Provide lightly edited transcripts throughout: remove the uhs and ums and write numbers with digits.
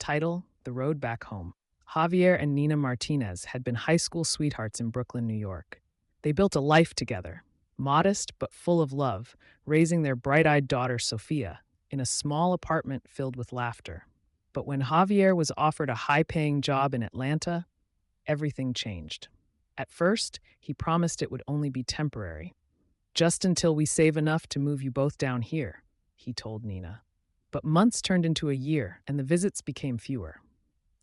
Title: The Road Back Home. Javier and Nina Martinez had been high school sweethearts in Brooklyn, New York. They built a life together, modest but full of love, raising their bright eyed daughter, Sophia, in a small apartment filled with laughter. But when Javier was offered a high paying job in Atlanta, everything changed. At first, he promised it would only be temporary. Just until we save enough to move you both down here, he told Nina. But months turned into a year, and the visits became fewer.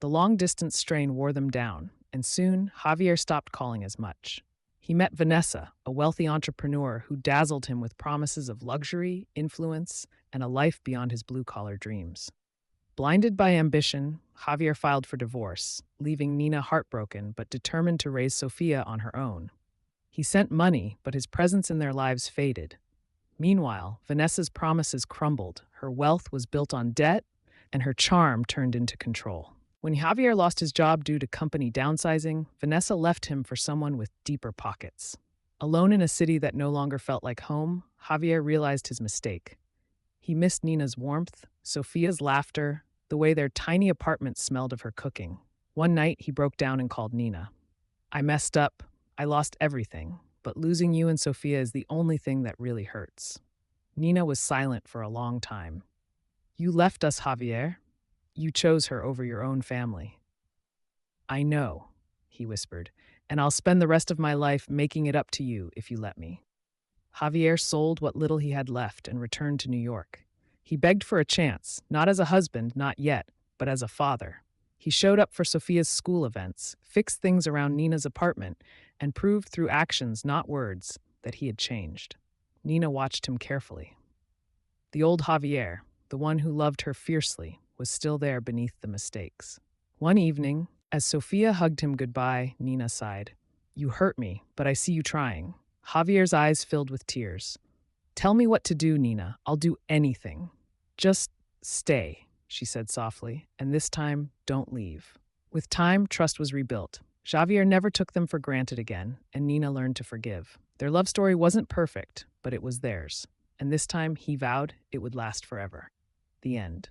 The long distance strain wore them down, and soon Javier stopped calling as much. He met Vanessa, a wealthy entrepreneur who dazzled him with promises of luxury, influence, and a life beyond his blue collar dreams. Blinded by ambition, Javier filed for divorce, leaving Nina heartbroken but determined to raise Sophia on her own. He sent money, but his presence in their lives faded. Meanwhile, Vanessa's promises crumbled. Her wealth was built on debt, and her charm turned into control. When Javier lost his job due to company downsizing, Vanessa left him for someone with deeper pockets. Alone in a city that no longer felt like home, Javier realized his mistake. He missed Nina's warmth, Sophia's laughter, the way their tiny apartment smelled of her cooking. One night, he broke down and called Nina. "I messed up. I lost everything, but losing you and Sophia is the only thing that really hurts." Nina was silent for a long time. "You left us, Javier. You chose her over your own family." "I know," he whispered, "and I'll spend the rest of my life making it up to you if you let me." Javier sold what little he had left and returned to New York. He begged for a chance, not as a husband, not yet, but as a father. He showed up for Sophia's school events, fixed things around Nina's apartment, and proved through actions, not words, that he had changed. Nina watched him carefully. The old Javier, the one who loved her fiercely, was still there beneath the mistakes. One evening, as Sophia hugged him goodbye, Nina sighed. "You hurt me, but I see you trying." Javier's eyes filled with tears. "Tell me what to do, Nina. I'll do anything. Just stay," she said softly, "and this time, don't leave." With time, trust was rebuilt. Javier never took them for granted again, and Nina learned to forgive. Their love story wasn't perfect, but it was theirs. And this time, he vowed it would last forever. The end.